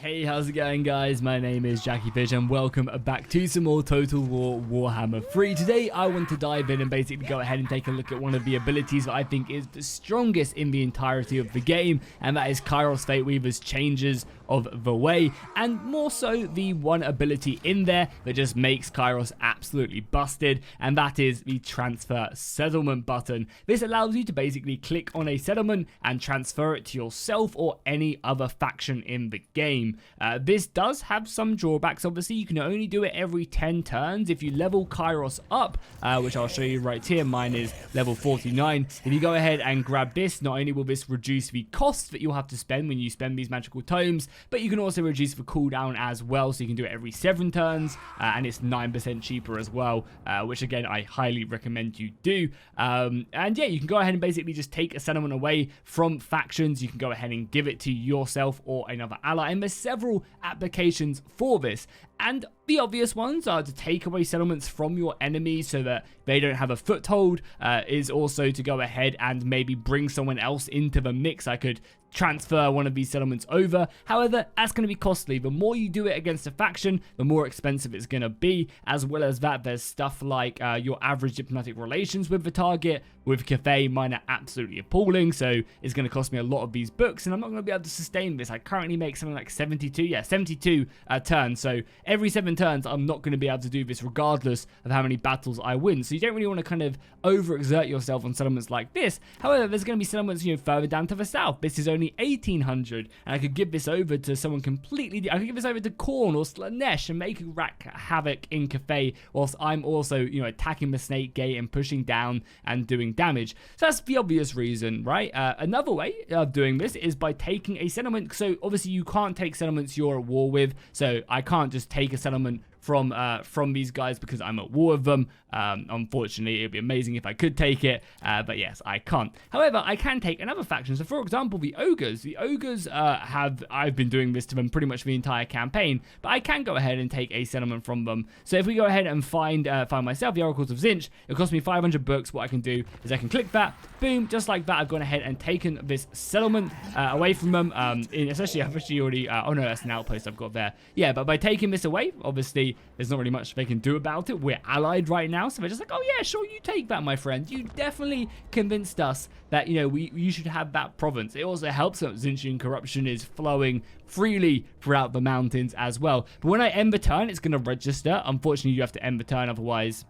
Hey, how's it going, guys? My name is Jackie Fish and welcome back to some more Total War Warhammer 3. Today I want to dive in and basically go ahead and take a look at one of the abilities that I think is the strongest in the entirety of the game, and that is Kairos Fateweaver's Changes of the Way, and more so the one ability in there that just makes Kairos absolutely busted, and that is the Transfer Settlement button. This allows you to basically click on a settlement and transfer it to yourself or any other faction in the game. This does have some drawbacks. Obviously, you can only do it every 10 turns. If you level Kairos up, which I'll show you right here, mine is level 49. If you go ahead and grab this, not only will this reduce the cost that you'll have to spend when you spend these magical tomes, but you can also reduce the cooldown as well, so you can do it every 7 turns, and it's 9% cheaper as well, which again I highly recommend you do. And yeah, you can go ahead and basically just take a settlement away from factions. You can go ahead and give it to yourself or another ally, and there's several applications for this. And the obvious ones are to take away settlements from your enemies so that they don't have a foothold, is also to go ahead and maybe bring someone else into the mix. I could transfer one of these settlements over. However, that's going to be costly. The more you do it against a faction, the more expensive it's going to be. As well as that, there's stuff like your average diplomatic relations with the target. With Cathay, mine are absolutely appalling, so it's going to cost me a lot of these books, and I'm not going to be able to sustain this. I currently make something like 72 turns, so every 7 turns I'm not going to be able to do this regardless of how many battles I win. So you don't really want to kind of overexert yourself on settlements like this. However, there's going to be settlements, further down to the south. This is only 1800, and I could give this over to someone completely. I could give this over to Khorne or Slanesh and make wreak havoc in Cathay, whilst I'm also, attacking the Snake Gate and pushing down and doing damage. So that's the obvious reason, right? Another way of doing this is by taking a settlement. So obviously you can't take settlements you're at war with, so I can't just take a settlement from these guys because I'm at war with them. Unfortunately, it'd be amazing if I could take it, but yes, I can't. However, I can take another faction. So for example, the Ogres. The Ogres I've been doing this to them pretty much the entire campaign, but I can go ahead and take a settlement from them. So if we go ahead and find myself the Oracles of Tzeentch, it'll cost me 500 books. What I can do is I can click that, boom, just like that. I've gone ahead and taken this settlement away from them. Essentially, I've actually already, oh no, that's an outpost I've got there. Yeah, but by taking this away, obviously, there's not really much they can do about it. We're allied right now, so they're just like, oh yeah, sure, you take that, my friend. You definitely convinced us that, you should have that province. It also helps that Tzeentchian corruption is flowing freely throughout the mountains as well. But when I end the turn, it's going to register. Unfortunately, you have to end the turn, otherwise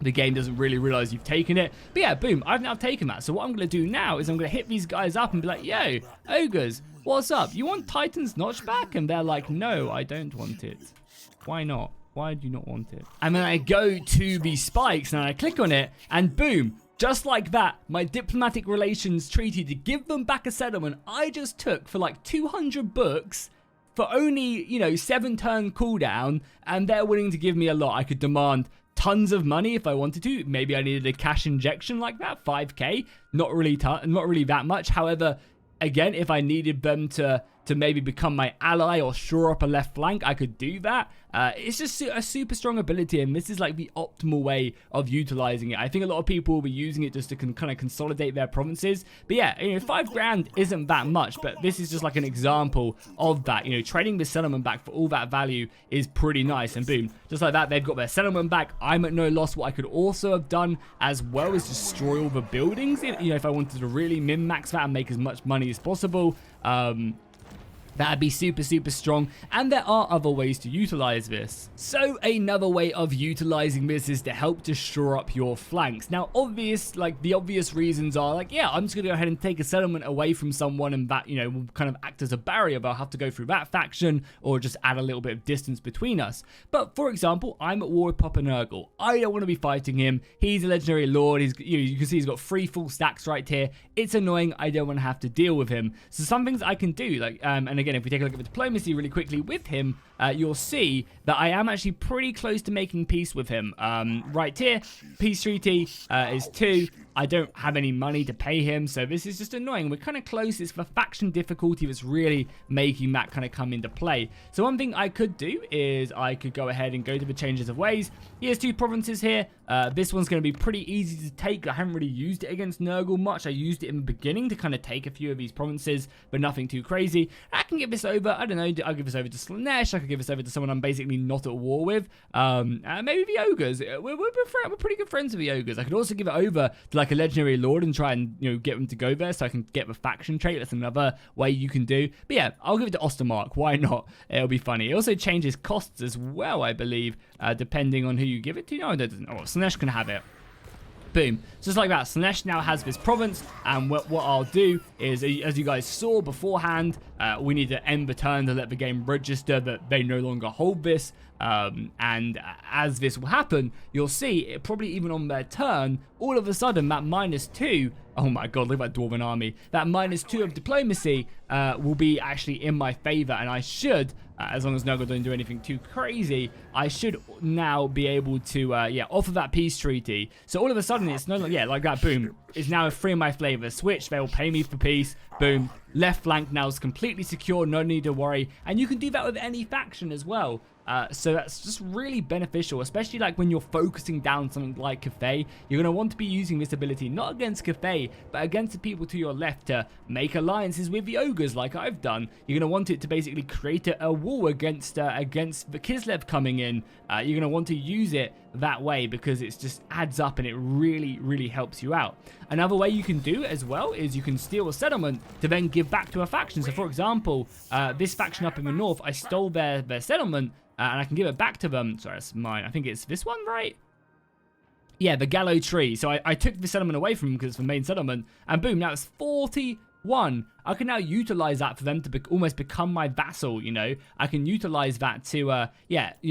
the game doesn't really realize you've taken it. But yeah, boom, I've now taken that. So what I'm going to do now is I'm going to hit these guys up and be like, yo, Ogres, what's up? You want Titan's Notch back? And they're like, no, I don't want it. Why not? Why do you not want it? And then I go to the spikes and I click on it, and boom, just like that, my diplomatic relations treaty to give them back a settlement I just took for like 200 books for only, 7 turn cooldown, and they're willing to give me a lot. I could demand tons of money if I wanted to. Maybe I needed a cash injection like that, 5k, not really that much. However, again, if I needed them to maybe become my ally or shore up a left flank, I could do that. It's just a super strong ability, and this is like the optimal way of utilizing it. I think a lot of people will be using it just to kind of consolidate their provinces. But yeah, 5 grand isn't that much, but this is just like an example of that. Trading the settlement back for all that value is pretty nice, and boom, just like that, they've got their settlement back. I'm at no loss. What I could also have done as well is destroy all the buildings, if I wanted to really min-max that and make as much money as possible. That'd be super, super strong, and there are other ways to utilize this. So another way of utilizing this is to help to shore up your flanks. Now, the obvious reasons are like, yeah, I'm just gonna go ahead and take a settlement away from someone, and that, will kind of act as a barrier, but I'll have to go through that faction, or just add a little bit of distance between us. But for example, I'm at war with Papa Nurgle. I don't want to be fighting him. He's a legendary lord. You can see he's got 3 full stacks right here. It's annoying. I don't want to have to deal with him. So some things I can do, like, and again, if we take a look at the diplomacy really quickly with him, you'll see that I am actually pretty close to making peace with him. Right here, peace treaty is 2. I don't have any money to pay him, so this is just annoying. We're kind of close. It's the faction difficulty that's really making that kind of come into play. So one thing I could do is I could go ahead and go to the changes of ways. Here's 2 provinces here. This one's going to be pretty easy to take. I haven't really used it against Nurgle much. I used it in the beginning to kind of take a few of these provinces, but nothing too crazy. I can give this over, I don't know, I'll give this over to Slaanesh. I could give this over to someone I'm basically not at war with. Maybe the Ogres. We're pretty good friends with the Ogres. I could also give it over to like a legendary lord and try and, you know, get them to go there so I can get the faction trait. That's another way you can do. But yeah, I'll give it to Ostermark. Why not? It'll be funny. It also changes costs as well, I believe, depending on who you give it to. No, it doesn't. Oh, Slaanesh can have it. Boom. Just like that, Slaanesh now has this province, and what I'll do is, as you guys saw beforehand, we need to end the turn to let the game register that they no longer hold this, and as this will happen, you'll see, probably even on their turn, all of a sudden that -2, oh my god, look at that Dwarven army, that -2 of diplomacy will be actually in my favor, and I should, as long as Nurgle don't do anything too crazy, I should now be able to, offer that peace treaty. So all of a sudden, it's no longer, like that, boom, it's now free in my flavor. Switch, they will pay me for peace, boom. Left flank now is completely secure, no need to worry. And you can do that with any faction as well. So that's just really beneficial, especially like when you're focusing down something like Cathay. You're going to want to be using this ability not against Cathay, but against the people to your left to make alliances with the Ogres like I've done. You're going to want it to basically create a wall against the Kislev coming in. You're going to want to use it that way because it just adds up and it really, really helps you out. Another way you can do it as well is you can steal a settlement to then give back to a faction. So for example, this faction up in the north, I stole their settlement, and I can give it back to them. Sorry, that's mine. I think it's this one, right? Yeah, the Gallow Tree. So I took the settlement away from them because it's the main settlement. And boom, now it's 41. I can now utilize that for them to almost become my vassal, you know. I can utilize that to,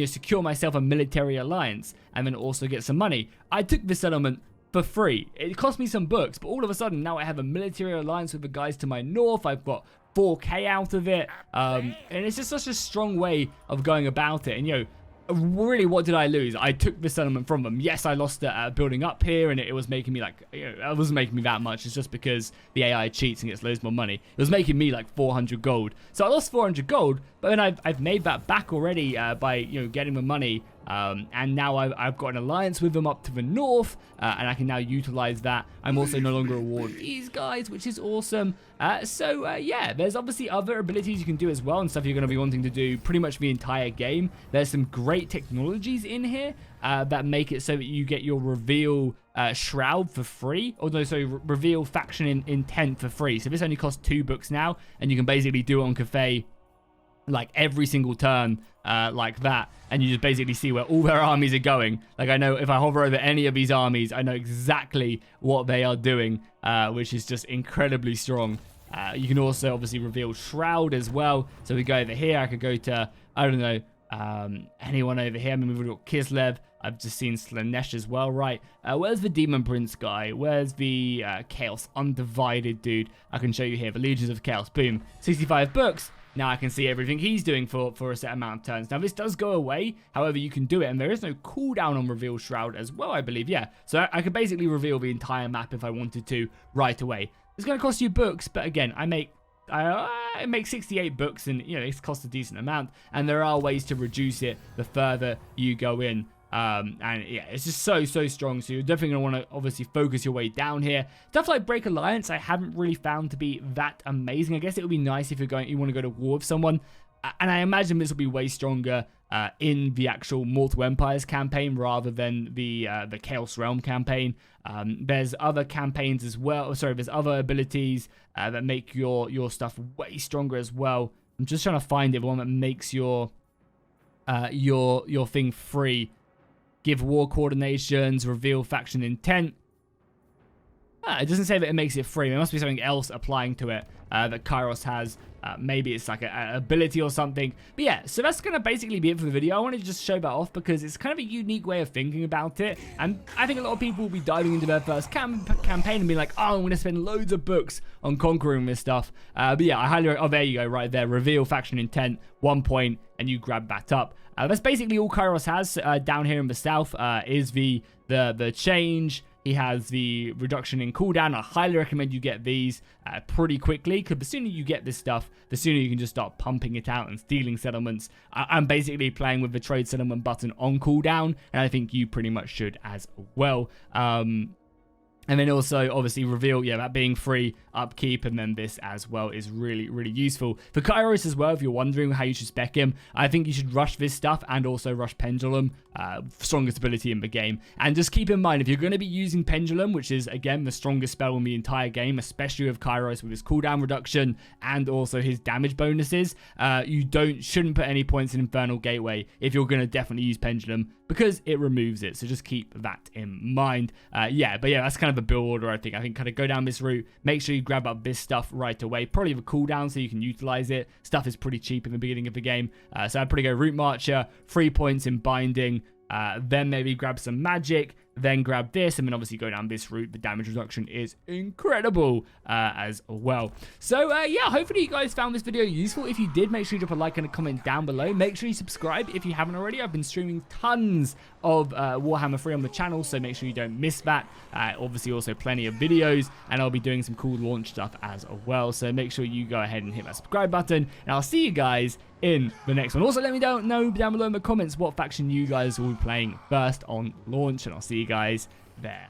secure myself a military alliance and then also get some money. I took the settlement for free. It cost me some books, but all of a sudden now I have a military alliance with the guys to my north. I've got 4k out of it, and it's just such a strong way of going about it. And, you know, really, what did I lose? I took the settlement from them. Yes, I lost it building up here, and it was making me like, you know, it wasn't making me that much. It's just because the AI cheats and gets loads more money. It was making me like 400 gold. So I lost 400 gold, but then I've made that back already by, you know, getting the money. And now I've got an alliance with them up to the north, and I can now utilize that. I'm also no longer award these guys, which is awesome. Yeah, there's obviously other abilities you can do as well, and stuff you're going to be wanting to do pretty much the entire game. There's some great technologies in here that make it so that you get your reveal shroud for free, although reveal faction intent for free. So this only costs 2 books now, and you can basically do it on Cathay like every single turn, like that, and you just basically see where all their armies are going. Like, I know if I hover over any of these armies, I know exactly what they are doing, which is just incredibly strong. You can also obviously reveal Shroud as well. So we go over here, I could go to, I don't know, anyone over here. I mean, we've got Kislev. I've just seen Slaanesh as well, right? Where's the Demon Prince guy? Where's the Chaos Undivided dude? I can show you here, the Legions of Chaos. Boom, 65 books. Now I can see everything he's doing for a set amount of turns. Now this does go away, however you can do it, and there is no cooldown on Reveal Shroud as well, I believe, yeah. So I could basically reveal the entire map if I wanted to right away. It's going to cost you books, but again, I make 68 books, and you know, it's cost a decent amount, and there are ways to reduce it the further you go in. And yeah, it's just so strong, so you're definitely going to want to obviously focus your way down here. Stuff like Break Alliance I haven't really found to be that amazing. I guess it would be nice if you want to go to war with someone, and I imagine this will be way stronger in the actual Mortal Empires campaign rather than the Chaos Realm campaign. There's other campaigns as well, there's other abilities that make your stuff way stronger as well. I'm just trying to find it, the one that makes your thing free. Give war coordinations, reveal faction intent. It doesn't say that it makes it free. There must be something else applying to it that Kairos has. Maybe it's like an ability or something. But yeah, so that's going to basically be it for the video. I wanted to just show that off because it's kind of a unique way of thinking about it. And I think a lot of people will be diving into their first campaign and be like, oh, I'm going to spend loads of books on conquering this stuff. But yeah, I highly, oh, there you go, right there. Reveal faction intent, 1 point, and you grab that up. That's basically all Kairos has down here in the south is the change. He has the reduction in cooldown. I highly recommend you get these pretty quickly, because the sooner you get this stuff, the sooner you can just start pumping it out and stealing settlements. I'm basically playing with the trade settlement button on cooldown, and I think you pretty much should as well. And then also, obviously, reveal, yeah, that being free, upkeep, and then this as well is really, really useful. For Kairos as well, if you're wondering how you should spec him, I think you should rush this stuff and also rush Pendulum, strongest ability in the game. And just keep in mind, if you're going to be using Pendulum, which is, again, the strongest spell in the entire game, especially with Kairos with his cooldown reduction and also his damage bonuses, you shouldn't put any points in Infernal Gateway if you're going to definitely use Pendulum, because it removes it. So just keep that in mind. Yeah, that's kind of a build order, I think. I think kind of go down this route, make sure you grab up this stuff right away, probably the cooldown so you can utilize it. Stuff is pretty cheap in the beginning of the game, so I'd probably go Root Marcher, 3 points in binding, then maybe grab some magic, then grab this, and then obviously go down this route. The damage reduction is incredible as well. So yeah, hopefully you guys found this video useful. If you did, make sure you drop a like and a comment down below. Make sure you subscribe if you haven't already. I've been streaming tons of Warhammer 3 on the channel, so make sure you don't miss that. Obviously also plenty of videos, and I'll be doing some cool launch stuff as well, so make sure you go ahead and hit that subscribe button, and I'll see you guys in the next one. Also, let me know down below in the comments what faction you guys will be playing first on launch, and I'll see you guys there.